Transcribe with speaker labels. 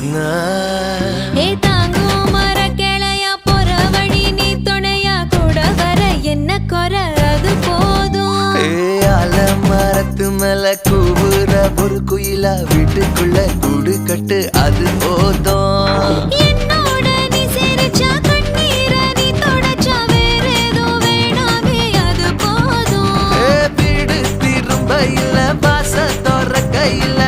Speaker 1: ஏ தாங்கும் மர கிளையா போற வழி நீ துணையா கூட வர என்ன குறை அது போதும்.
Speaker 2: ஆல மரத்து மேல கூவுற ஒரு குயிலா வீட்டுக்குள்ள கூடு கட்டு அது போதும்.
Speaker 1: என்னோட நீ சிரிச்சா கண்ணீர நீ தொடச்சா வேற ஏதோ வேணாமே அது போதும்.
Speaker 2: வீடு திரும்ப இல்ல வாச தோற கையில